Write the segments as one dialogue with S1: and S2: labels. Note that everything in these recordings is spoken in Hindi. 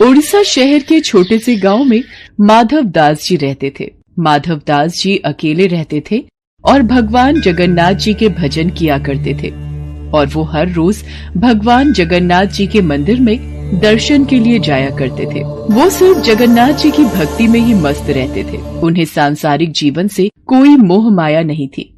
S1: उड़ीसा शहर के छोटे से गांव में माधव दास जी रहते थे। माधव दास जी अकेले रहते थे और भगवान जगन्नाथ जी के भजन किया करते थे और वो हर रोज भगवान जगन्नाथ जी के मंदिर में दर्शन के लिए जाया करते थे। वो सिर्फ जगन्नाथ जी की भक्ति में ही मस्त रहते थे। उन्हें सांसारिक जीवन से कोई मोह माया नहीं थी।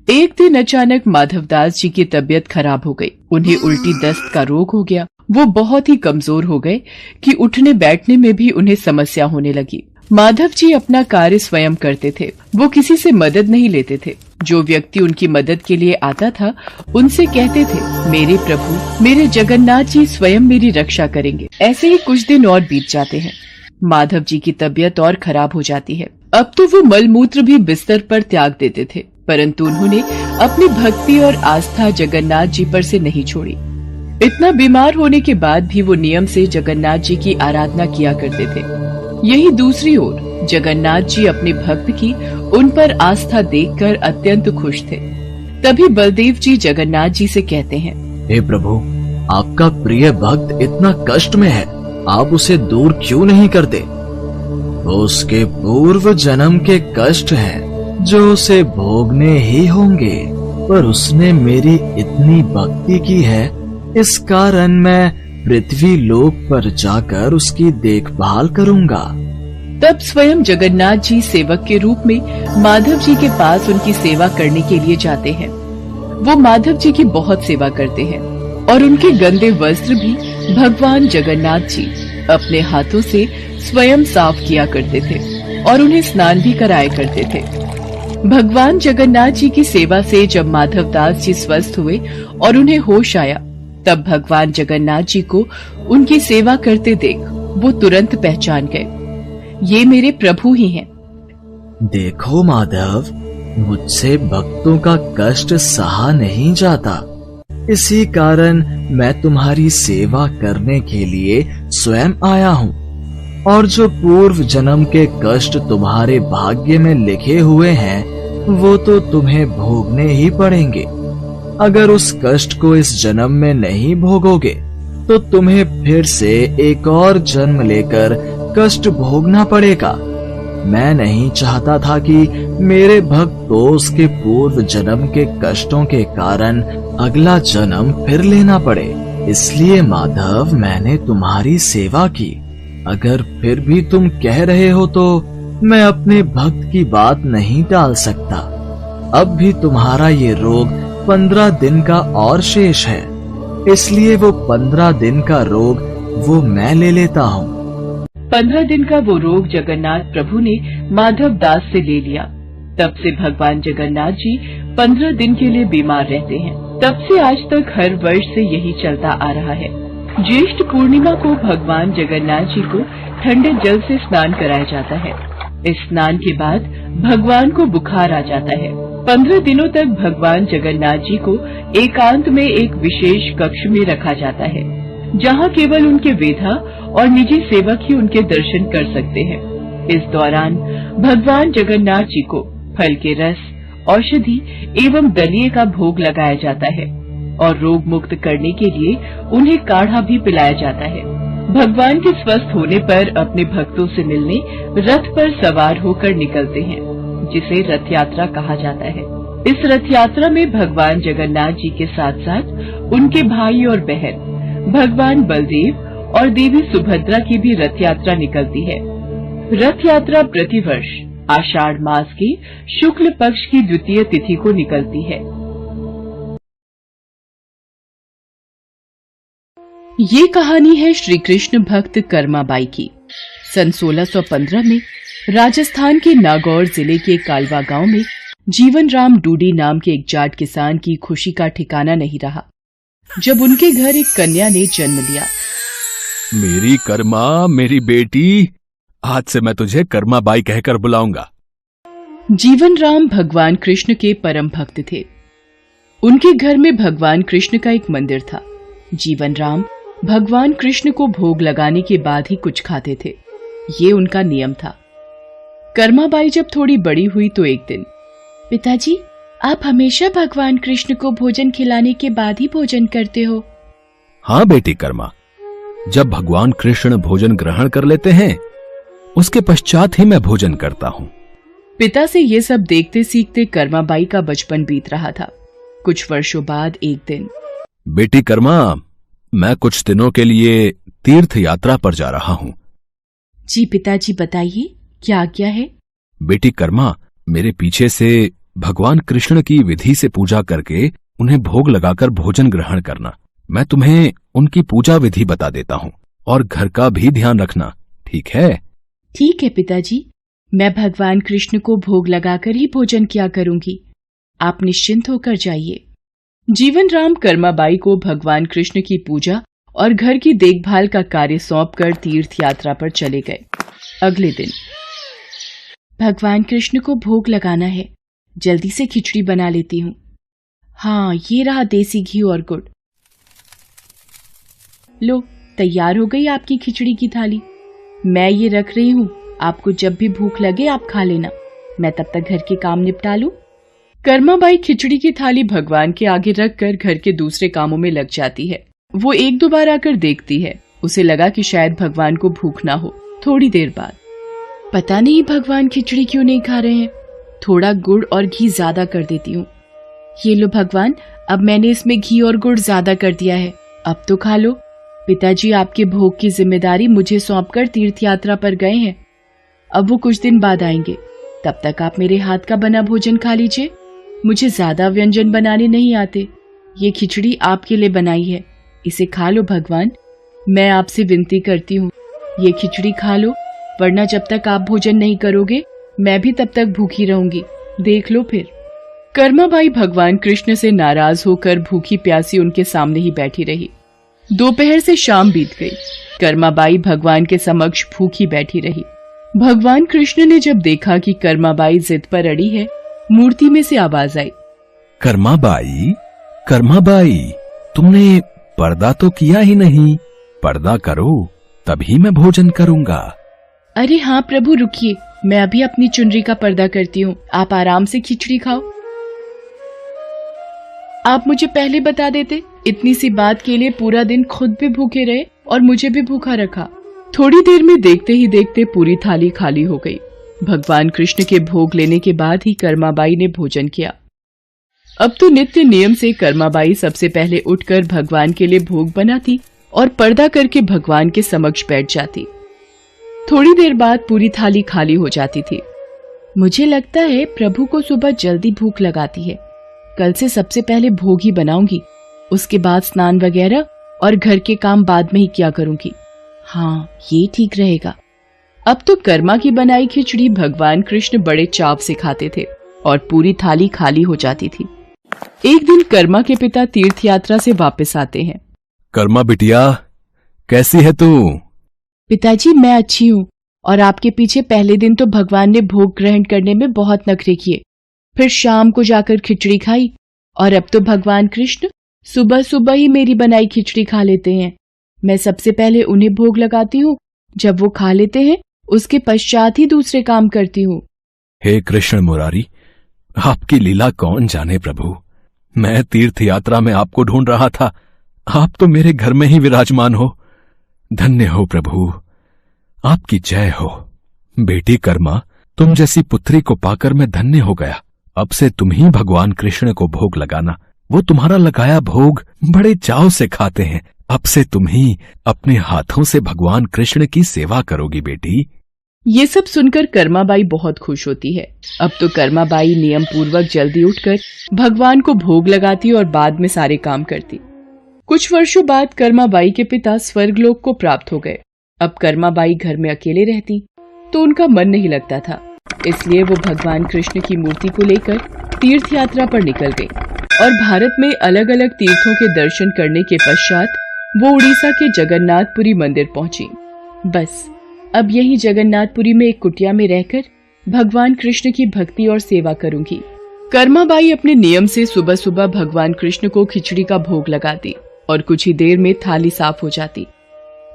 S1: एक दिन अचानक माधव दास जी की तबीयत खराब हो गई। उन्हें उल्टी दस्त का रोग हो गया। वो बहुत ही कमजोर हो गए कि उठने बैठने में भी उन्हें समस्या होने लगी। माधव जी अपना कार्य स्वयं करते थे। वो किसी से मदद नहीं लेते थे। जो व्यक्ति उनकी मदद के लिए आता था उनसे कहते थे, मेरे प्रभु, मेरे जगन्नाथ जी स्वयं मेरी रक्षा करेंगे। ऐसे ही कुछ दिन और बीत जाते हैं। माधव जी की तबीयत और खराब हो जाती है। अब तो वो मलमूत्र भी बिस्तर पर त्याग देते थे, परंतु उन्होंने अपनी भक्ति और आस्था जगन्नाथ जी पर से नहीं छोड़ी। इतना बीमार होने के बाद भी वो नियम से जगन्नाथ जी की आराधना किया करते थे। यही दूसरी ओर जगन्नाथ जी अपने भक्त की उन पर आस्था देखकर अत्यंत खुश थे। तभी बलदेव जी जगन्नाथ जी से कहते हैं,
S2: हे प्रभु, आपका प्रिय भक्त इतना कष्ट में है, आप उसे दूर क्यों नहीं करते? उसके पूर्व जन्म के कष्ट हैं जो उसे भोगने ही होंगे, पर उसने मेरी इतनी भक्ति की है, इस कारण मैं पृथ्वी लोक पर जाकर उसकी देखभाल करूंगा।
S1: तब स्वयं जगन्नाथ जी सेवक के रूप में माधव जी के पास उनकी सेवा करने के लिए जाते हैं। वो माधव जी की बहुत सेवा करते हैं और उनके गंदे वस्त्र भी भगवान जगन्नाथ जी अपने हाथों से स्वयं साफ किया करते थे और उन्हें स्नान भी कराया करते थे। भगवान जगन्नाथ जी की सेवा से जब माधव दास जी स्वस्थ हुए और उन्हें होश आया, तब भगवान जगन्नाथ जी को उनकी सेवा करते देख वो तुरंत पहचान गए, ये मेरे प्रभु ही हैं।
S2: देखो माधव, मुझसे भक्तों का कष्ट सहा नहीं जाता, इसी कारण मैं तुम्हारी सेवा करने के लिए स्वयं आया हूँ। और जो पूर्व जन्म के कष्ट तुम्हारे भाग्य में लिखे हुए हैं, वो तो तुम्हें भोगने ही पड़ेंगे। अगर उस कष्ट को इस जन्म में नहीं भोगोगे तो तुम्हें फिर से एक और जन्म लेकर कष्ट भोगना पड़ेगा। मैं नहीं चाहता था कि मेरे भक्त को उसके पूर्व जन्म के कष्टों के कारण अगला जन्म फिर लेना पड़े, इसलिए माधव मैंने तुम्हारी सेवा की। अगर फिर भी तुम कह रहे हो तो मैं अपने भक्त की बात नहीं टाल सकता। अब भी तुम्हारा ये रोग 15 दिन का और शेष है, इसलिए वो 15 दिन का रोग वो मैं ले लेता हूँ।
S1: 15 दिन का वो रोग जगन्नाथ प्रभु ने माधव दास से ले लिया। तब से भगवान जगन्नाथ जी 15 दिन के लिए बीमार रहते हैं। तब से आज तक हर वर्ष से यही चलता आ रहा है। ज्येष्ठ पूर्णिमा को भगवान जगन्नाथ जी को ठंडे जल से स्नान कराया जाता है। इस स्नान के बाद भगवान को बुखार आ जाता है। 15 दिनों तक भगवान जगन्नाथ जी को एकांत में एक विशेष कक्ष में रखा जाता है, जहाँ केवल उनके वेधा और निजी सेवक ही उनके दर्शन कर सकते हैं। इस दौरान भगवान जगन्नाथ जी को फल के रस, औषधि एवं दलिये का भोग लगाया जाता है और रोग मुक्त करने के लिए उन्हें काढ़ा भी पिलाया जाता है। भगवान के स्वस्थ होने पर अपने भक्तों से मिलने रथ पर सवार होकर निकलते हैं, जिसे रथ यात्रा कहा जाता है। इस रथ यात्रा में भगवान जगन्नाथ जी के साथ साथ उनके भाई और बहन भगवान बलदेव और देवी सुभद्रा की भी रथ यात्रा निकलती है। रथ यात्रा प्रतिवर्ष आषाढ़ मास के शुक्ल पक्ष की द्वितीय तिथि को निकलती है। ये कहानी है श्री कृष्ण भक्त कर्माबाई की। सन 1615 में राजस्थान के नागौर जिले के कालवा गांव में जीवन राम डूडी नाम के एक जाट किसान की खुशी का ठिकाना नहीं रहा जब उनके घर एक कन्या ने जन्म लिया।
S3: मेरी कर्मा, मेरी बेटी, आज से मैं तुझे कर्माबाई कहकर बुलाऊंगा।
S1: जीवन राम भगवान कृष्ण के परम भक्त थे। उनके घर में भगवान कृष्ण का एक मंदिर था। जीवन राम भगवान कृष्ण को भोग लगाने के बाद ही कुछ खाते थे, ये उनका नियम था। कर्माबाई जब थोड़ी बड़ी हुई तो एक दिन, पिताजी, आप हमेशा भगवान कृष्ण को भोजन खिलाने के बाद ही भोजन करते हो।
S3: हाँ बेटी कर्मा, जब भगवान कृष्ण भोजन ग्रहण कर लेते हैं उसके पश्चात ही मैं भोजन करता हूँ।
S1: पिता से ये सब देखते सीखते कर्माबाई का बचपन बीत रहा था। कुछ वर्षों बाद एक दिन,
S3: बेटी कर्मा, मैं कुछ दिनों के लिए तीर्थ यात्रा पर जा रहा हूँ।
S1: जी पिताजी, बताइए क्या आज्ञा है?
S3: बेटी कर्मा, मेरे पीछे से भगवान कृष्ण की विधि से पूजा करके उन्हें भोग लगाकर भोजन ग्रहण करना। मैं तुम्हें उनकी पूजा विधि बता देता हूँ और घर का भी ध्यान रखना, ठीक है?
S1: ठीक है पिताजी, मैं भगवान कृष्ण को भोग लगाकर ही भोजन किया करूंगी। आप निश्चिंत होकर जाइए। जीवन राम कर्माबाई को भगवान कृष्ण की पूजा और घर की देखभाल का कार्य सौंपकर तीर्थ यात्रा पर चले गए। अगले दिन, भगवान कृष्ण को भोग लगाना है, जल्दी से खिचड़ी बना लेती हूँ। हाँ, ये रहा देसी घी और गुड़। लो, तैयार हो गई आपकी खिचड़ी की थाली। मैं ये रख रही हूँ, आपको जब भी भूख लगे आप खा लेना। मैं तब तक घर के काम निपटा लूं। कर्माबाई खिचड़ी की थाली भगवान के आगे रखकर घर के दूसरे कामों में लग जाती है। वो एक दो बार आकर देखती है। उसे लगा कि शायद भगवान को भूख ना हो। थोड़ी देर बाद, पता नहीं भगवान खिचड़ी क्यों नहीं खा रहे हैं। थोड़ा गुड़ और घी ज्यादा कर देती हूँ। ये लो भगवान, अब मैंने इसमें घी और गुड़ ज्यादा कर दिया है, अब तो खा लो। पिताजी आपके भोग की जिम्मेदारी मुझे सौंपकर तीर्थ यात्रा पर गए हैं। अब वो कुछ दिन बाद आएंगे, तब तक आप मेरे हाथ का बना भोजन खा लीजिए। मुझे ज्यादा व्यंजन बनाने नहीं आते। ये खिचड़ी आपके लिए बनाई है, इसे खा लो भगवान। मैं आपसे विनती करती हूँ, ये खिचड़ी खा लो, वरना जब तक आप भोजन नहीं करोगे मैं भी तब तक भूखी रहूंगी। देख लो फिर। कर्माबाई भगवान कृष्ण से नाराज होकर भूखी प्यासी उनके सामने ही बैठी रही। दोपहर से शाम बीत गई। कर्माबाई भगवान के समक्ष भूखी बैठी रही। भगवान कृष्ण ने जब देखा कि कर्माबाई जिद पर अड़ी है, मूर्ति में से आवाज आई,
S3: कर्माबाई, कर्माबाई, तुमने पर्दा तो किया ही नहीं। पर्दा करो, तभी मैं भोजन करूंगा।
S1: अरे हाँ प्रभु, रुकिए, मैं अभी अपनी चुनरी का पर्दा करती हूँ। आप आराम से खिचड़ी खाओ। आप मुझे पहले बता देते, इतनी सी बात के लिए पूरा दिन खुद भी भूखे रहे और मुझे भी भूखा रखा। थोड़ी देर में देखते ही देखते पूरी थाली खाली हो गई। भगवान कृष्ण के भोग लेने के बाद ही कर्माबाई ने भोजन किया। अब तो नित्य नियम से कर्माबाई सबसे पहले उठकर भगवान के लिए भोग बनाती और पर्दा करके भगवान के समक्ष बैठ जाती। थोड़ी देर बाद पूरी थाली खाली हो जाती थी। मुझे लगता है प्रभु को सुबह जल्दी भूख लगाती है। कल से सबसे पहले भोग ही बनाऊंगी, उसके बाद स्नान वगैरह और घर के काम बाद में ही किया करूंगी। हाँ, ये ठीक रहेगा। अब तो कर्मा की बनाई खिचड़ी भगवान कृष्ण बड़े चाव से खाते थे और पूरी थाली खाली हो जाती थी। एक दिन कर्मा के पिता तीर्थ यात्रा से वापस आते हैं।
S3: कर्मा बिटिया, कैसी है तू?
S1: पिताजी, मैं अच्छी हूँ। और आपके पीछे पहले दिन तो भगवान ने भोग ग्रहण करने में बहुत नखरे किए, फिर शाम को जाकर खिचड़ी खाई, और अब तो भगवान कृष्ण सुबह सुबह ही मेरी बनाई खिचड़ी खा लेते हैं। मैं सबसे पहले उन्हें भोग लगाती हूँ, जब वो खा लेते हैं उसके पश्चात ही दूसरे काम करती हूँ।
S3: हे कृष्ण मुरारी, आपकी लीला कौन जाने प्रभु। मैं तीर्थ यात्रा में आपको ढूंढ रहा था, आप तो मेरे घर में ही विराजमान हो। धन्य हो प्रभु, आपकी जय हो। बेटी कर्मा, तुम जैसी पुत्री को पाकर मैं धन्य हो गया। अब से तुम ही भगवान कृष्ण को भोग लगाना। वो तुम्हारा लगाया भोग बड़े चाव से खाते हैं। अब से तुम ही अपने हाथों से भगवान कृष्ण की सेवा करोगी बेटी।
S1: ये सब सुनकर कर्माबाई बहुत खुश होती है। अब तो कर्माबाई नियम पूर्वक जल्दी उठकर भगवान को भोग लगाती और बाद में सारे काम करती। कुछ वर्षों बाद कर्माबाई के पिता स्वर्गलोक को प्राप्त हो गए। अब कर्माबाई घर में अकेले रहती तो उनका मन नहीं लगता था, इसलिए वो भगवान कृष्ण की मूर्ति को लेकर तीर्थ यात्रा पर निकल गई और भारत में अलग अलग तीर्थों के दर्शन करने के पश्चात वो उड़ीसा के जगन्नाथपुरी मंदिर पहुंची। बस अब यही जगन्नाथपुरी में एक कुटिया में रहकर भगवान कृष्ण की भक्ति और सेवा करूंगी। कर्माबाई अपने नियम से सुबह सुबह भगवान कृष्ण को खिचड़ी का भोग लगाती और कुछ ही देर में थाली साफ हो जाती।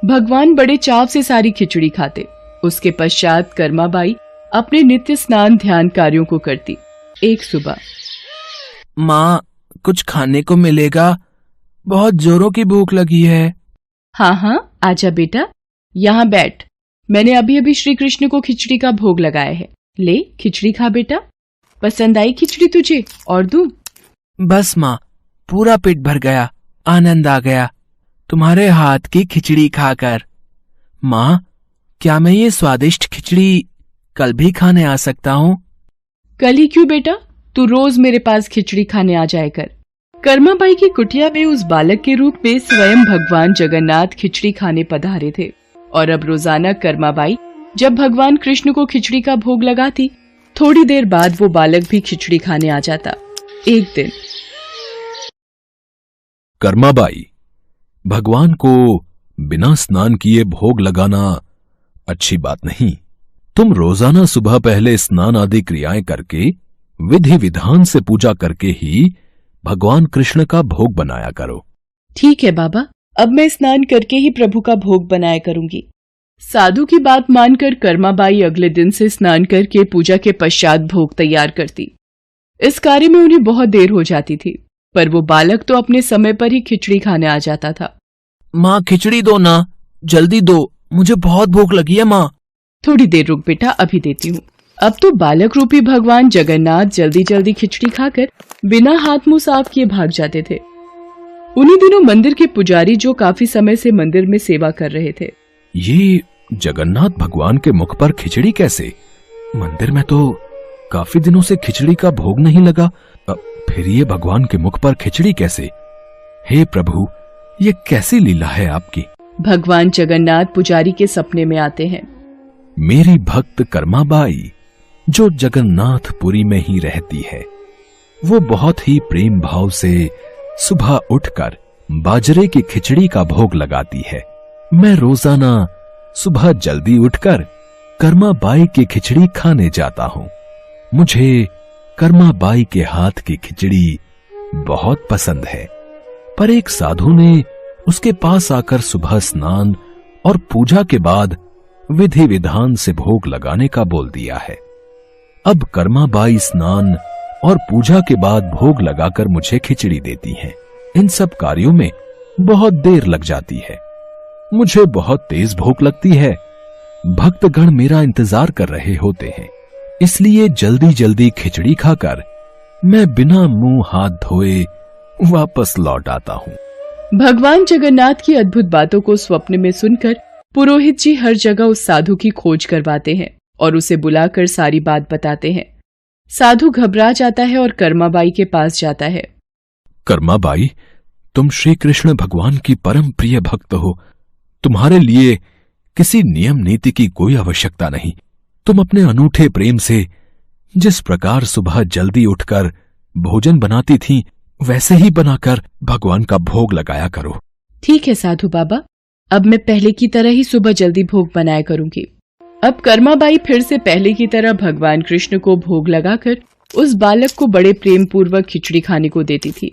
S1: भगवान बड़े चाव से सारी खिचड़ी खाते। उसके पश्चात कर्माबाई अपने नित्य स्नान ध्यान कार्यों को करती। एक सुबह,
S4: माँ, कुछ खाने को मिलेगा? बहुत जोरों की भूख लगी है।
S1: हाँ हाँ, आजा बेटा, यहाँ बैठ। मैंने अभी अभी श्री कृष्ण को खिचड़ी का भोग लगाया है। ले खिचड़ी खा बेटा। पसंद आई खिचड़ी तुझे? और दूं?
S4: बस माँ, पूरा पेट भर गया, आनंद आ गया तुम्हारे हाथ की खिचड़ी खाकर। माँ, क्या मैं ये स्वादिष्ट खिचड़ी कल भी खाने आ सकता हूँ?
S1: कल ही क्यों बेटा, तू रोज मेरे पास खिचड़ी खाने आ जाया कर। कर्माबाई की कुटिया में उस बालक के रूप में स्वयं भगवान जगन्नाथ खिचड़ी खाने पधारे थे और अब रोजाना कर्माबाई जब भगवान कृष्ण को खिचड़ी का भोग लगाती, थोड़ी देर बाद वो बालक भी खिचड़ी खाने आ जाता। एक दिन
S3: कर्माबाई, भगवान को बिना स्नान किए भोग लगाना अच्छी बात नहीं। तुम रोजाना सुबह पहले स्नान आदि क्रियाएं करके विधि विधान से पूजा करके ही भगवान कृष्ण का भोग बनाया करो।
S1: ठीक है बाबा, अब मैं स्नान करके ही प्रभु का भोग बनाया करूंगी। साधु की बात मानकर कर्माबाई अगले दिन से स्नान करके पूजा के पश्चात भोग तैयार करती। इस कार्य में उन्हें बहुत देर हो जाती थी, पर वो बालक तो अपने समय पर ही खिचड़ी खाने आ जाता था।
S4: माँ, खिचड़ी दो ना, जल्दी दो, मुझे बहुत भूख लगी है माँ।
S1: थोड़ी देर रुक बेटा, अभी देती हूँ। अब तो बालक रूपी भगवान जगन्नाथ जल्दी जल्दी खिचड़ी खाकर बिना हाथ मुंह साफ किए भाग जाते थे। उन्हीं दिनों मंदिर के पुजारी जो काफी समय से मंदिर में सेवा कर रहे थे,
S3: ये जगन्नाथ भगवान के मुख पर खिचड़ी कैसे? मंदिर में तो काफी दिनों से खिचड़ी का भोग नहीं लगा, फिर ये भगवान के मुख पर खिचड़ी कैसे? हे प्रभु, ये कैसी लीला है आपकी?
S1: भगवान जगन्नाथ पुजारी के सपने में आते हैं।
S3: मेरी भक्त कर्माबाई जो जगन्नाथपुरी में ही रहती है, वो बहुत ही प्रेम भाव से सुबह उठकर बाजरे की खिचड़ी का भोग लगाती है। मैं रोजाना सुबह जल्दी उठकर कर्माबाई की खिचड़ी खाने जाता हूँ। मुझे कर्माबाई के हाथ की खिचड़ी बहुत पसंद है, पर एक साधु ने उसके पास आकर सुबह स्नान और पूजा के बाद विधि विधान से भोग लगाने का बोल दिया है। अब कर्माबाई स्नान और पूजा के बाद भोग लगाकर मुझे खिचड़ी देती हैं। इन सब कार्यों में बहुत देर लग जाती है। मुझे बहुत तेज भूख लगती है। भक्तगण मेरा इंतजार कर रहे होते हैं, इसलिए जल्दी जल्दी खिचड़ी खाकर मैं बिना मुंह हाथ धोए वापस लौट आता हूँ।
S1: भगवान जगन्नाथ की अद्भुत बातों को स्वप्न में सुनकर पुरोहित जी हर जगह उस साधु की खोज करवाते हैं और उसे बुलाकर सारी बात बताते हैं। साधु घबरा जाता है और कर्माबाई के पास जाता है।
S3: कर्माबाई, तुम श्री कृष्ण भगवान की परम प्रिय भक्त हो। तुम्हारे लिए किसी नियम नीति की कोई आवश्यकता नहीं। तुम अपने अनूठे प्रेम से जिस प्रकार सुबह जल्दी उठकर भोजन बनाती थी, वैसे ही बनाकर भगवान का भोग लगाया करो।
S1: ठीक है साधु बाबा, अब मैं पहले की तरह ही सुबह जल्दी भोग बनाया करूंगी। अब कर्माबाई फिर से पहले की तरह भगवान कृष्ण को भोग लगाकर उस बालक को बड़े प्रेम पूर्वक खिचड़ी खाने को देती थी।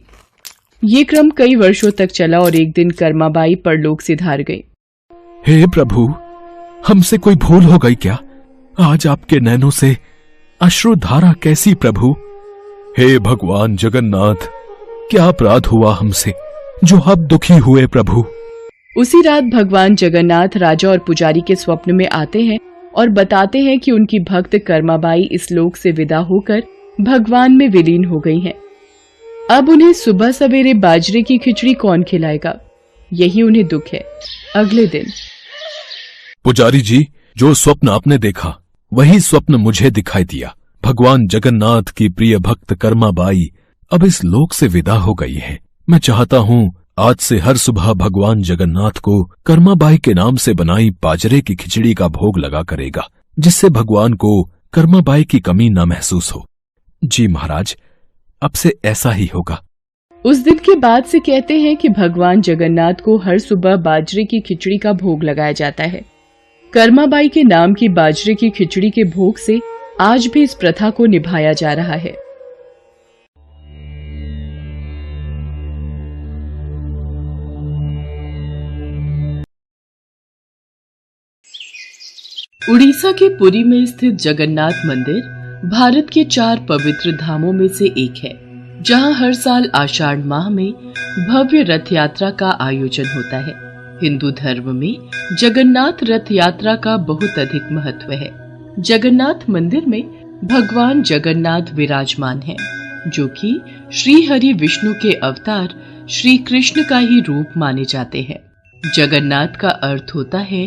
S1: ये क्रम कई वर्षों तक चला और एक दिन कर्माबाई परलोक सिधार गई।
S3: हे प्रभु, हमसे कोई भूल हो गई क्या? आज आपके नैनों से अश्रुधारा कैसी प्रभु? हे भगवान जगन्नाथ, क्या अपराध हुआ हमसे जो अब दुखी हुए प्रभु?
S1: उसी रात भगवान जगन्नाथ राजा और पुजारी के स्वप्न में आते हैं और बताते हैं कि उनकी भक्त कर्माबाई इस लोक से विदा होकर भगवान में विलीन हो गई हैं। अब उन्हें सुबह सवेरे बाजरे की खिचड़ी कौन खिलाएगा, यही उन्हें दुख है। अगले दिन
S3: पुजारी जी, जो स्वप्न आपने देखा वही स्वप्न मुझे दिखाई दिया। भगवान जगन्नाथ की प्रिय भक्त कर्माबाई अब इस लोक से विदा हो गई है। मैं चाहता हूँ आज से हर सुबह भगवान जगन्नाथ को कर्माबाई के नाम से बनाई बाजरे की खिचड़ी का भोग लगा करेगा, जिससे भगवान को कर्माबाई की कमी न महसूस हो। जी महाराज, अब से ऐसा ही होगा।
S1: उस दिन के बाद से कहते हैं कि भगवान जगन्नाथ को हर सुबह बाजरे की खिचड़ी का भोग लगाया जाता है। कर्माबाई के नाम की बाजरे की खिचड़ी के भोग से आज भी इस प्रथा को निभाया जा रहा है। उड़ीसा के पुरी में स्थित जगन्नाथ मंदिर भारत के 4 पवित्र धामों में से एक है, जहां हर साल आषाढ़ माह में भव्य रथ यात्रा का आयोजन होता है। हिंदू धर्म में जगन्नाथ रथ यात्रा का बहुत अधिक महत्व है। जगन्नाथ मंदिर में भगवान जगन्नाथ विराजमान हैं, जो कि श्री हरि विष्णु के अवतार श्री कृष्ण का ही रूप माने जाते हैं। जगन्नाथ का अर्थ होता है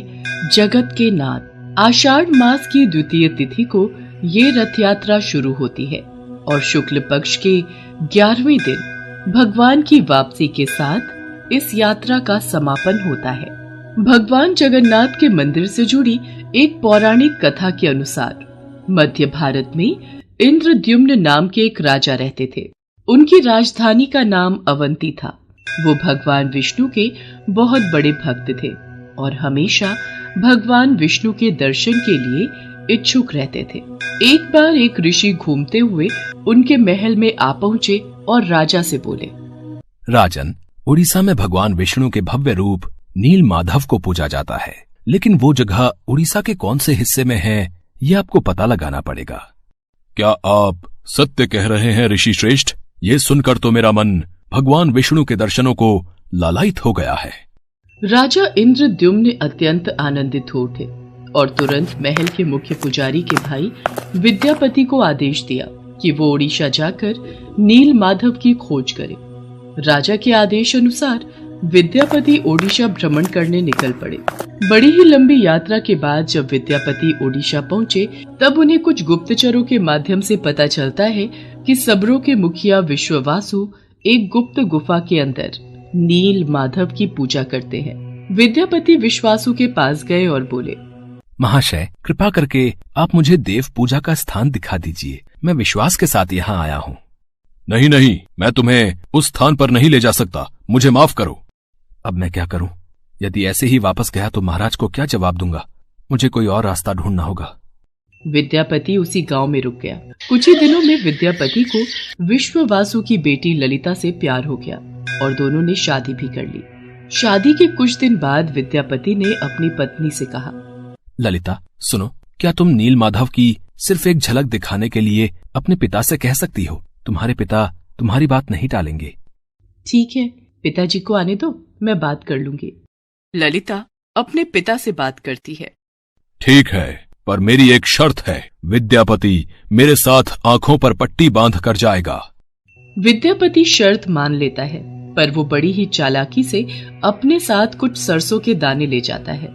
S1: जगत के नाथ। आषाढ़ मास की द्वितीय तिथि को ये रथ यात्रा शुरू होती है और शुक्ल पक्ष के 11वें दिन भगवान की वापसी के साथ इस यात्रा का समापन होता है। भगवान जगन्नाथ के मंदिर से जुड़ी एक पौराणिक कथा के अनुसार मध्य भारत में इंद्रद्युम्न नाम के एक राजा रहते थे। उनकी राजधानी का नाम अवंती था। वो भगवान विष्णु के बहुत बड़े भक्त थे और हमेशा भगवान विष्णु के दर्शन के लिए इच्छुक रहते थे। एक बार एक ऋषि घूमते हुए उनके महल में आ पहुंचे और राजा से बोले,
S3: राजन, उड़ीसा में भगवान विष्णु के भव्य रूप नील माधव को पूजा जाता है, लेकिन वो जगह उड़ीसा के कौन से हिस्से में है, ये आपको पता लगाना पड़ेगा। क्या आप सत्य कह रहे हैं ऋषि श्रेष्ठ? ये सुनकर तो मेरा मन भगवान विष्णु के दर्शनों को लालायित हो गया है।
S1: राजा इंद्रद्युम्न अत्यंत आनंदित हो उठे और तुरंत महल के मुख्य पुजारी के भाई विद्यापति को आदेश दिया कि वो ओडिशा जाकर नील माधव की खोज करे। राजा के आदेश अनुसार विद्यापति ओडिशा भ्रमण करने निकल पड़े। बड़ी ही लंबी यात्रा के बाद जब विद्यापति ओडिशा पहुंचे, तब उन्हें कुछ गुप्तचरों के माध्यम से पता चलता है कि सबरों के मुखिया विश्ववासु एक गुप्त गुफा के अंदर नील माधव की पूजा करते हैं। विद्यापति विश्वासु के पास गए और बोले,
S3: महाशय, कृपा करके आप मुझे देव पूजा का स्थान दिखा दीजिए। मैं विश्वास के साथ यहाँ आया हूँ। नहीं नहीं, मैं तुम्हें उस स्थान पर नहीं ले जा सकता। मुझे माफ करो। अब मैं क्या करूं? यदि ऐसे ही वापस गया तो महाराज को क्या जवाब दूंगा? मुझे कोई और रास्ता ढूंढना होगा।
S1: विद्यापति उसी गांव में रुक गया। कुछ ही दिनों में विद्यापति को विश्ववासु की बेटी ललिता से प्यार हो गया और दोनों ने शादी भी कर ली। शादी के कुछ दिन बाद विद्यापति ने अपनी पत्नी से कहा,
S3: ललिता, सुनो, क्या तुम नील माधव की सिर्फ एक झलक दिखाने के लिए अपने पिता से कह सकती हो? तुम्हारे पिता तुम्हारी बात नहीं टालेंगे।
S1: ठीक है, पिताजी को आने दो, मैं बात कर लूंगी। ललिता अपने पिता से बात करती है।
S3: ठीक है, पर मेरी एक शर्त है। विद्यापति मेरे साथ आंखों पर पट्टी बांध कर जाएगा।
S1: विद्यापति शर्त मान लेता है, पर वो बड़ी ही चालाकी से अपने साथ कुछ सरसों के दाने ले जाता है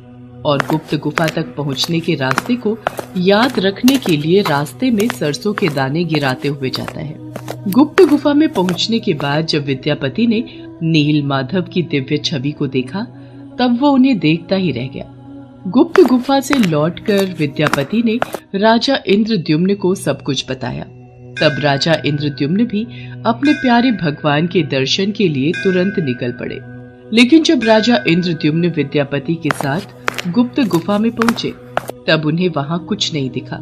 S1: और गुप्त गुफा तक पहुंचने के रास्ते को याद रखने के लिए रास्ते में सरसों के दाने गिराते हुए जाता है। गुप्त गुफा में पहुंचने के बाद जब विद्यापति ने नील माधव की दिव्य छवि को देखा, तब वो उन्हें देखता ही रह गया। गुप्त गुफा से लौटकर विद्यापति ने राजा इंद्रद्युम्न को सब कुछ बताया। तब राजा इंद्रद्युम्न भी अपने प्यारे भगवान के दर्शन के लिए तुरंत निकल पड़े। लेकिन जब राजा इंद्रद्युम्न विद्यापति के साथ गुप्त गुफा में पहुंचे, तब उन्हें वहां कुछ नहीं दिखा।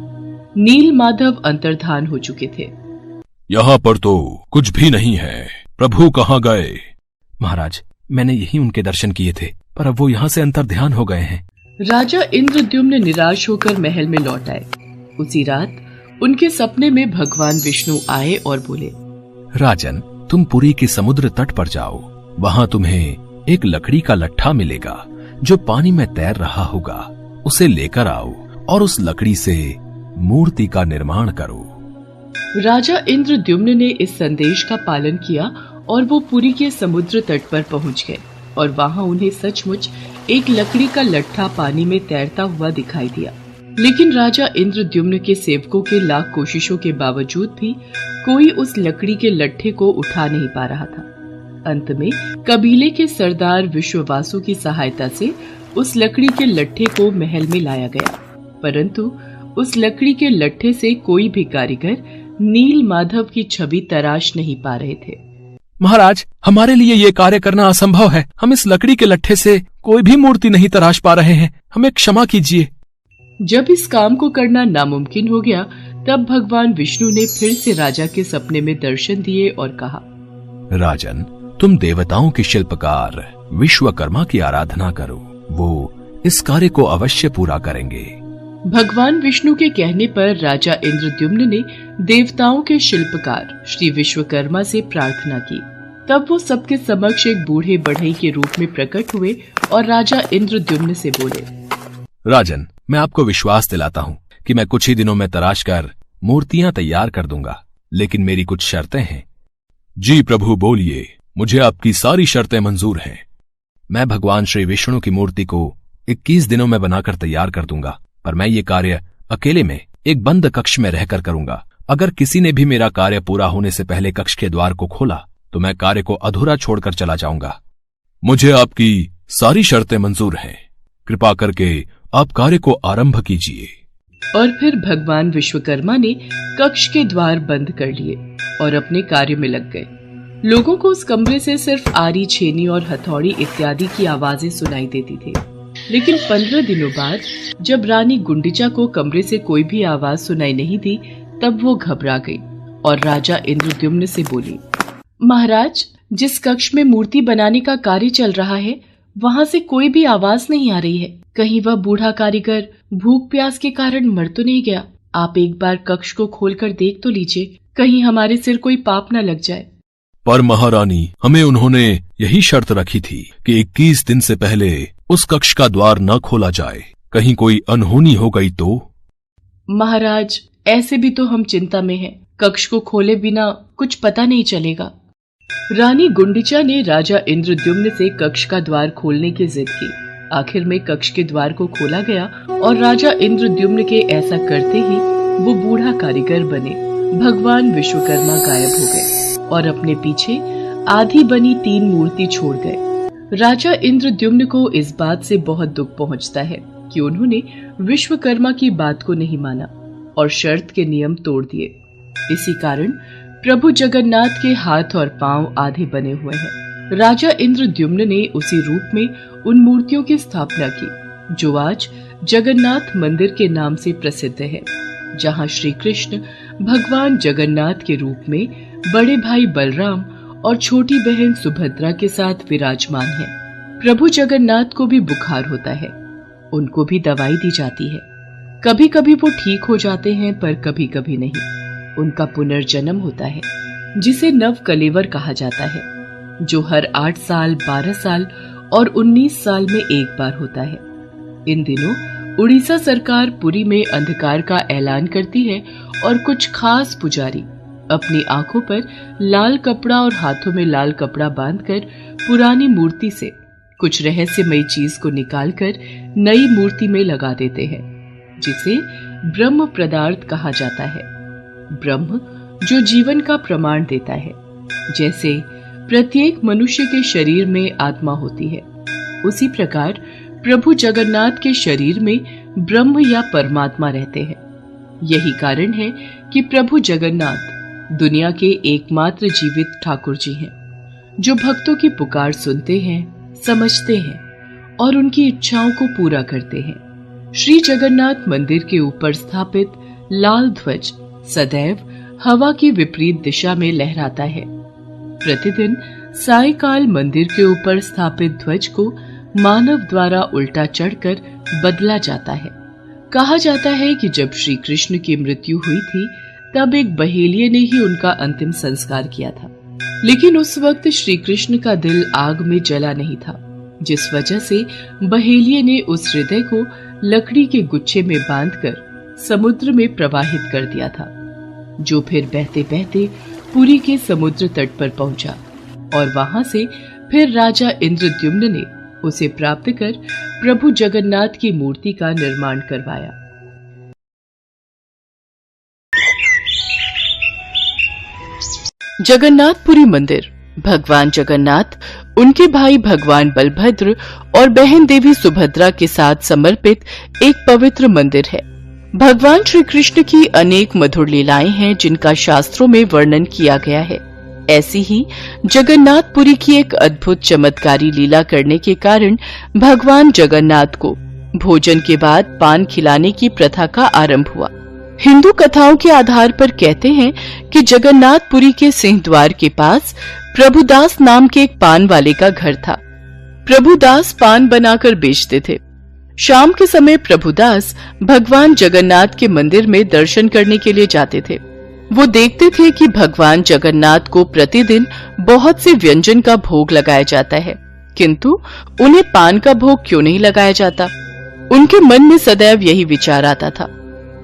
S1: नील माधव अंतर्धान हो चुके थे।
S3: यहाँ पर तो कुछ भी नहीं है। प्रभु कहाँ गए?
S4: महाराज, मैंने यही उनके दर्शन किए थे, पर अब वो यहाँ से अंतर्ध्यान हो गए हैं।
S1: राजा इंद्रद्युम्न निराश होकर महल में लौट आए। उसी रात उनके सपने में भगवान विष्णु आए और बोले,
S3: राजन, तुम पुरी के समुद्र तट पर जाओ। वहाँ तुम्हें एक लकड़ी का लट्ठा मिलेगा जो पानी में तैर रहा होगा। उसे लेकर आओ और उस लकड़ी से मूर्ति का निर्माण करो।
S1: राजा इंद्रद्युम्न ने इस संदेश का पालन किया और वो पुरी के समुद्र तट पर पहुंच गए और वहां उन्हें सचमुच एक लकड़ी का लट्ठा पानी में तैरता हुआ दिखाई दिया। लेकिन राजा इंद्रद्युम्न के सेवकों के लाख कोशिशों के बावजूद भी कोई उस लकड़ी के लट्ठे को उठा नहीं पा रहा था। अंत में कबीले के सरदार विश्ववासु की सहायता से उस लकड़ी के लट्ठे को महल में लाया गया, परंतु उस लकड़ी के लट्ठे से कोई भी कारीगर नील माधव की छवि तराश नहीं पा रहे थे।
S4: महाराज, हमारे लिए ये कार्य करना असंभव है। हम इस लकड़ी के लट्ठे से कोई भी मूर्ति नहीं तराश पा रहे हैं। हमें क्षमा कीजिए।
S1: जब इस काम को करना नामुमकिन हो गया, तब भगवान विष्णु ने फिर से राजा के सपने में दर्शन दिए और कहा,
S3: राजन, तुम देवताओं के शिल्पकार विश्वकर्मा की आराधना करो। वो इस कार्य को अवश्य पूरा करेंगे।
S1: भगवान विष्णु के कहने पर राजा इंद्रद्युम्न ने देवताओं के शिल्पकार श्री विश्वकर्मा से प्रार्थना की। तब वो सबके समक्ष एक बूढ़े बढ़ई के रूप में प्रकट हुए और राजा इंद्रद्युम्न से बोले,
S3: राजन, मैं आपको विश्वास दिलाता हूं कि मैं कुछ ही दिनों में तराश कर मूर्तियां तैयार कर दूंगा, लेकिन मेरी कुछ शर्तें हैं। जी प्रभु, बोलिए, मुझे आपकी सारी शर्तें मंजूर हैं। मैं भगवान श्री विष्णु की मूर्ति को 21 दिनों में बनाकर तैयार कर दूंगा, पर मैं ये कार्य अकेले में एक बंद कक्ष में रहकर करूंगा। अगर किसी ने भी मेरा कार्य पूरा होने से पहले कक्ष के द्वार को खोला तो मैं कार्य को अधूरा छोड़कर चला जाऊंगा। मुझे आपकी सारी शर्तें मंजूर हैं, कृपा करके आप कार्य को आरंभ कीजिए।
S1: और फिर भगवान विश्वकर्मा ने कक्ष के द्वार बंद कर लिए और अपने कार्य में लग गए। लोगों को उस कमरे से सिर्फ आरी, छेनी और हथौड़ी इत्यादि की आवाजें सुनाई देती थी। लेकिन 15 दिनों बाद जब रानी गुंडिचा को कमरे से कोई भी आवाज सुनाई नहीं दी, तब वो घबरा गई और राजा इंद्रद्युम्न से बोली, महाराज, जिस कक्ष में मूर्ति बनाने का कार्य चल रहा है वहां से कोई भी आवाज नहीं आ रही है। कहीं वह बूढ़ा कारीगर भूख प्यास के कारण मर तो नहीं गया? आप एक बार कक्ष को खोलकर देख तो लीजिए, कहीं हमारे सिर कोई पाप न लग जाए।
S3: पर महारानी, हमें उन्होंने यही शर्त रखी थी कि 21 दिन से पहले उस कक्ष का द्वार न खोला जाए, कहीं कोई अनहोनी हो गई तो?
S1: महाराज, ऐसे भी तो हम चिंता में हैं। कक्ष को खोले बिना कुछ पता नहीं चलेगा। रानी गुंडिचा ने राजा इंद्रद्युम्न से कक्ष का द्वार खोलने की जिद की। आखिर में कक्ष के द्वार को खोला गया और राजा इंद्रद्युम्न के ऐसा करते ही वो बूढ़ा कारीगर बने भगवान विश्वकर्मा गायब हो गए और अपने पीछे आधी बनी 3 मूर्ति छोड़ गए। राजा इंद्रद्युम्न को इस बात से बहुत दुख पहुंचता है कि उन्होंने विश्वकर्मा की बात को नहीं माना और शर्त के नियम तोड़ दिए। इसी कारण प्रभु जगन्नाथ के हाथ और पांव आधे बने हुए हैं। राजा इंद्रद्युम्न ने उसी रूप में उन मूर्तियों की स्थापना की जो आज जगन्नाथ मंदिर के नाम से प्रसिद्ध है, जहां श्री कृष्ण भगवान जगन्नाथ के रूप में बड़े भाई बलराम और छोटी बहन सुभद्रा के साथ विराजमान है। प्रभु जगन्नाथ को भी बुखार होता है, उनको भी दवाई दी जाती है। कभी कभी वो ठीक हो जाते हैं, पर कभी कभी नहीं। उनका पुनर्जन्म होता है, जिसे नव कलेवर कहा जाता है, जो हर 8 साल, 12 साल और 19 साल में एक बार होता है। इन दिनों उड़ीसा सरकार पुरी में अंधकार का ऐलान करती है और कुछ खास पुजारी अपनी आंखों पर लाल कपड़ा और हाथों में लाल कपड़ा बांधकर पुरानी मूर्ति से कुछ रहस्यमयी चीज को निकालकर नई मूर्ति में लगा देते हैं, जिसे ब्रह्म पदार्थ कहा जाता है। ब्रह्म जो जीवन का प्रमाण देता है। जैसे प्रत्येक मनुष्य के शरीर में आत्मा होती है, उसी प्रकार प्रभु जगन्नाथ के शरीर में ब्रह्म या परमात्मा रहते हैं। यही कारण है कि प्रभु जगन्नाथ दुनिया के एकमात्र जीवित ठाकुर जी हैं, जो भक्तों की पुकार सुनते हैं, समझते हैं और उनकी इच्छाओं को पूरा करते हैं। श्री जगन्नाथ मंदिर के ऊपर स्थापित लाल ध्वज सदैव हवा की विपरीत दिशा में लहराता है। प्रतिदिन सायकाल मंदिर के ऊपर स्थापित ध्वज को मानव द्वारा उल्टा चढ़कर बदला जाता है। कहा जाता है कि जब श्री कृष्ण की मृत्यु हुई थी, तब एक बहेलिये ने ही उनका अंतिम संस्कार किया था, लेकिन उस वक्त श्री कृष्ण का दिल आग में जला नहीं था, जिस वजह से बहेलिये ने उस हृदय को लकड़ी के गुच्छे में बांधकर समुद्र में प्रवाहित कर दिया था, जो फिर बहते बहते पुरी के समुद्र तट पर पहुंचा और वहां से फिर राजा इंद्रद्युम्न ने उसे प्राप्त कर प्रभु जगन्नाथ की मूर्ति का निर्माण करवाया। जगन्नाथपुरी मंदिर भगवान जगन्नाथ, उनके भाई भगवान बलभद्र और बहन देवी सुभद्रा के साथ समर्पित एक पवित्र मंदिर है। भगवान श्री कृष्ण की अनेक मधुर लीलाएं हैं, जिनका शास्त्रों में वर्णन किया गया है। ऐसी ही जगन्नाथपुरी की एक अद्भुत चमत्कारी लीला करने के कारण भगवान जगन्नाथ को भोजन के बाद पान खिलाने की प्रथा का आरंभ हुआ। हिंदू कथाओं के आधार पर कहते हैं कि जगन्नाथपुरी के सिंह द्वार के पास प्रभुदास नाम के एक पान वाले का घर था। प्रभुदास पान बनाकर बेचते थे। शाम के समय प्रभुदास भगवान जगन्नाथ के मंदिर में दर्शन करने के लिए जाते थे। वो देखते थे कि भगवान जगन्नाथ को प्रतिदिन बहुत से व्यंजन का भोग लगाया जाता है किंतु उन्हें पान का भोग क्यों नहीं लगाया जाता? उनके मन में सदैव यही विचार आता था।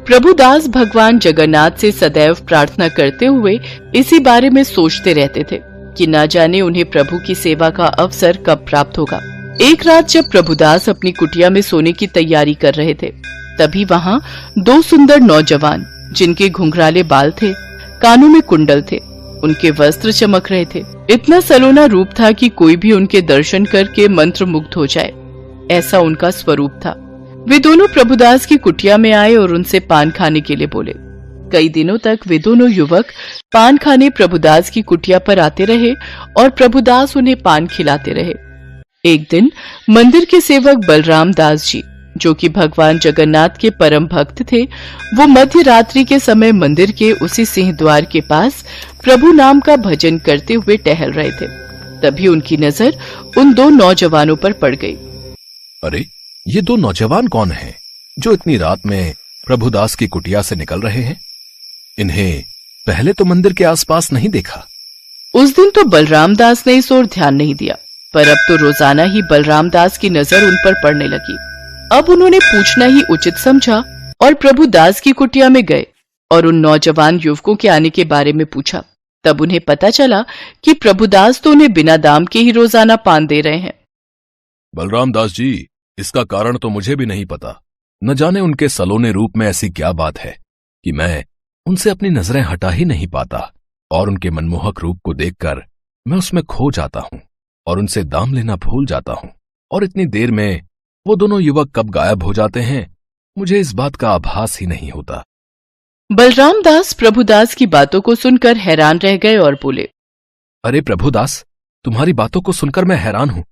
S1: प्रभुदास भगवान जगन्नाथ से सदैव प्रार्थना करते हुए इसी बारे में सोचते रहते थे कि न जाने उन्हें प्रभु की सेवा का अवसर कब प्राप्त होगा। एक रात जब प्रभुदास अपनी कुटिया में सोने की तैयारी कर रहे थे, तभी वहां दो सुंदर नौजवान, जिनके घुंघराले बाल थे, कानों में कुंडल थे, उनके वस्त्र चमक रहे थे। इतना सलोना रूप था कि कोई भी उनके दर्शन करके मंत्रमुग्ध हो जाए, ऐसा उनका स्वरूप था। वे दोनों प्रभुदास की कुटिया में आए और उनसे पान खाने के लिए बोले। कई दिनों तक वे दोनों युवक पान खाने प्रभुदास की कुटिया पर आते रहे और प्रभुदास उन्हें पान खिलाते रहे। एक दिन मंदिर के सेवक बलराम दास जी, जो कि भगवान जगन्नाथ के परम भक्त थे, वो मध्य रात्रि के समय मंदिर के उसी सिंह द्वार के पास प्रभु नाम का भजन करते हुए टहल रहे थे। तभी उनकी नजर उन दो नौजवानों पर पड़ गई।
S3: अरे, ये दो नौजवान कौन हैं जो इतनी रात में प्रभुदास की कुटिया से निकल रहे हैं? इन्हें पहले तो मंदिर के आसपास नहीं देखा।
S1: उस दिन तो बलराम दास ने इस ओर ध्यान नहीं दिया, पर अब तो रोजाना ही बलराम दास की नजर उन पर पड़ने लगी। अब उन्होंने पूछना ही उचित समझा और प्रभुदास की कुटिया में गए और उन नौजवान युवकों के आने के बारे में पूछा। तब उन्हें पता चला कि प्रभुदास तो उन्हें बिना दाम के ही रोजाना पान दे रहे हैं।
S3: बलराम दास जी, इसका कारण तो मुझे भी नहीं पता। न जाने उनके सलोने रूप में ऐसी क्या बात है कि मैं उनसे अपनी नजरें हटा ही नहीं पाता, और उनके मनमोहक रूप को देखकर मैं उसमें खो जाता हूं और उनसे दाम लेना भूल जाता हूं। और इतनी देर में वो दोनों युवक कब गायब हो जाते हैं, मुझे इस बात का आभास ही नहीं होता।
S1: बलराम दास प्रभुदास की बातों को सुनकर हैरान रह गए और बोले,
S3: अरे प्रभुदास, तुम्हारी बातों को सुनकर मैं हैरान हूं।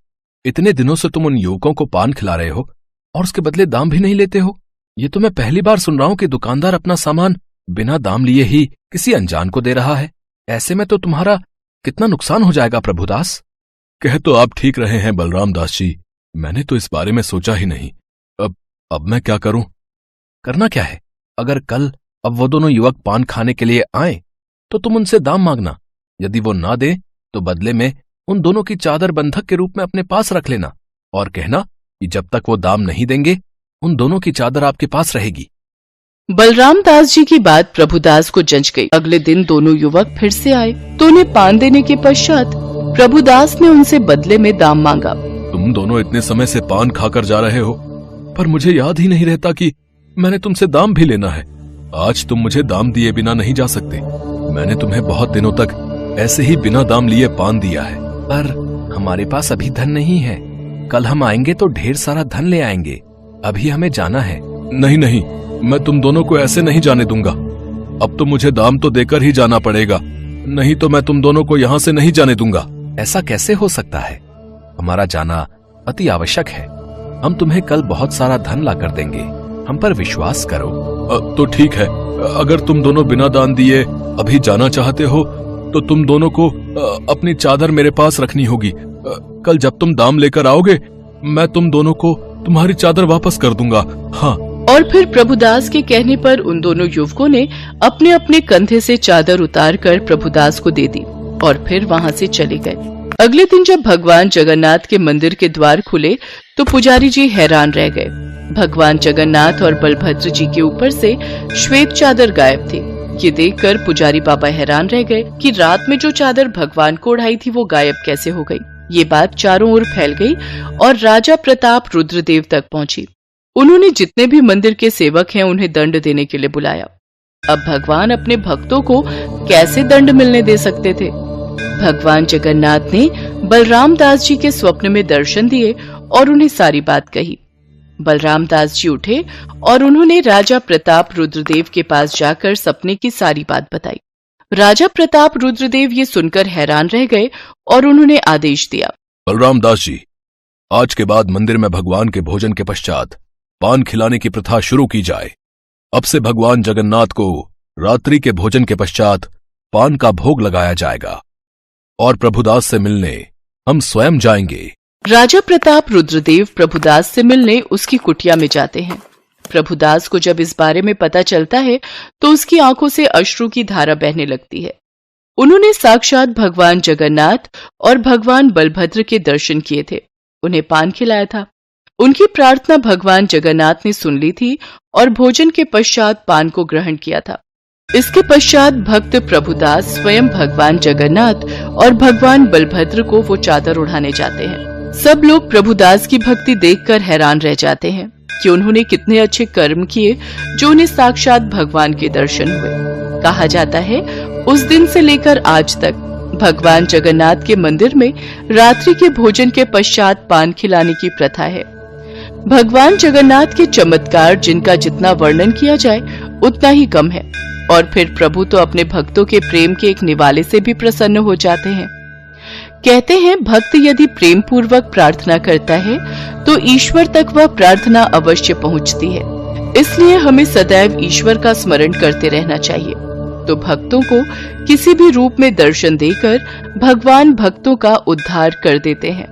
S3: इतने दिनों से तुम उन युवकों को पान खिला रहे हो और उसके बदले दाम भी नहीं लेते हो। ये तो मैं पहली बार सुन रहा हूं कि दुकानदार अपना सामान बिना दाम लिए ही किसी अनजान को दे रहा है। ऐसे में तो तुम्हारा कितना नुकसान हो जाएगा प्रभुदास। कह तो आप ठीक रहे हैं बलराम दास जी, मैंने तो इस बारे में सोचा ही नहीं। अब मैं क्या करूं? करना क्या है? अगर कल अब वो दोनों युवक पान खाने के लिए आए तो तुम उनसे दाम मांगना। यदि वो ना दे तो बदले में उन दोनों की चादर बंधक के रूप में अपने पास रख लेना और कहना कि जब तक वो दाम नहीं देंगे उन दोनों की चादर आपके पास रहेगी।
S1: बलराम दास जी की बात प्रभुदास को जंच गई। अगले दिन दोनों युवक फिर से आए तो उन्हें पान देने के पश्चात प्रभुदास ने उनसे बदले में दाम मांगा।
S3: तुम दोनों इतने समय से पान खाकर जा रहे हो, पर मुझे याद ही नहीं रहता कि मैंने तुमसे दाम भी लेना है। आज तुम मुझे दाम दिए बिना नहीं जा सकते। मैंने तुम्हें बहुत दिनों तक ऐसे ही बिना दाम लिए पान दिया है।
S4: पर हमारे पास अभी धन नहीं है। कल हम आएंगे तो ढेर सारा धन ले आएंगे। अभी हमें जाना है।
S3: नहीं नहीं, मैं तुम दोनों को ऐसे नहीं जाने दूंगा। अब तो मुझे दाम तो देकर ही जाना पड़ेगा, नहीं तो मैं तुम दोनों को यहाँ से नहीं जाने दूंगा।
S4: ऐसा कैसे हो सकता है? हमारा जाना अति आवश्यक है। हम तुम्हें कल बहुत सारा धन ला कर देंगे, हम पर विश्वास करो।
S3: तो ठीक है, अगर तुम दोनों बिना दान दिए अभी जाना चाहते हो तो तुम दोनों को अपनी चादर मेरे पास रखनी होगी। कल जब तुम दाम लेकर आओगे मैं तुम दोनों को तुम्हारी चादर वापस कर दूंगा। हाँ।
S1: और फिर प्रभुदास के कहने पर उन दोनों युवकों ने अपने अपने कंधे से चादर उतार कर प्रभुदास को दे दी और फिर वहाँ से चले गए। अगले दिन जब भगवान जगन्नाथ के मंदिर के द्वार खुले तो पुजारी जी हैरान रह गए। भगवान जगन्नाथ और बलभद्र जी के ऊपर से श्वेत चादर गायब थी। ये देखकर पुजारी बाबा हैरान रह गए कि रात में जो चादर भगवान को ओढ़ाई थी वो गायब कैसे हो गई। ये बात चारों ओर फैल गई और राजा प्रताप रुद्रदेव तक पहुंची। उन्होंने जितने भी मंदिर के सेवक हैं उन्हें दंड देने के लिए बुलाया। अब भगवान अपने भक्तों को कैसे दंड मिलने दे सकते थे? भगवान जगन्नाथ ने बलराम दास जी के स्वप्न में दर्शन दिए और उन्हें सारी बात कही। बलराम दास जी उठे और उन्होंने राजा प्रताप रुद्रदेव के पास जाकर सपने की सारी बात बताई। राजा प्रताप रुद्रदेव ये सुनकर हैरान रह गए और उन्होंने आदेश दिया,
S3: बलराम दास जी, आज के बाद मंदिर में भगवान के भोजन के पश्चात पान खिलाने की प्रथा शुरू की जाए। अब से भगवान जगन्नाथ को रात्रि के भोजन के पश्चात पान का भोग लगाया जाएगा और प्रभुदास से मिलने हम स्वयं जाएंगे।
S1: राजा प्रताप रुद्रदेव प्रभुदास से मिलने उसकी कुटिया में जाते हैं। प्रभुदास को जब इस बारे में पता चलता है तो उसकी आंखों से अश्रु की धारा बहने लगती है। उन्होंने साक्षात भगवान जगन्नाथ और भगवान बलभद्र के दर्शन किए थे, उन्हें पान खिलाया था। उनकी प्रार्थना भगवान जगन्नाथ ने सुन ली थी और भोजन के पश्चात पान को ग्रहण किया था। इसके पश्चात भक्त प्रभुदास स्वयं भगवान जगन्नाथ और भगवान बलभद्र को वो चादर उड़ाने जाते हैं। सब लोग प्रभुदास की भक्ति देखकर हैरान रह जाते हैं कि उन्होंने कितने अच्छे कर्म किए जो उन्हें साक्षात भगवान के दर्शन हुए। कहा जाता है उस दिन से लेकर आज तक भगवान जगन्नाथ के मंदिर में रात्रि के भोजन के पश्चात पान खिलाने की प्रथा है। भगवान जगन्नाथ के चमत्कार जिनका जितना वर्णन किया जाए उतना ही कम है, और फिर प्रभु तो अपने भक्तों के प्रेम के एक निवाले से भी प्रसन्न हो जाते हैं। कहते हैं भक्त यदि प्रेम पूर्वक प्रार्थना करता है तो ईश्वर तक वह प्रार्थना अवश्य पहुंचती है। इसलिए हमें सदैव ईश्वर का स्मरण करते रहना चाहिए। तो भक्तों को किसी भी रूप में दर्शन देकर भगवान भक्तों का उद्धार कर देते हैं।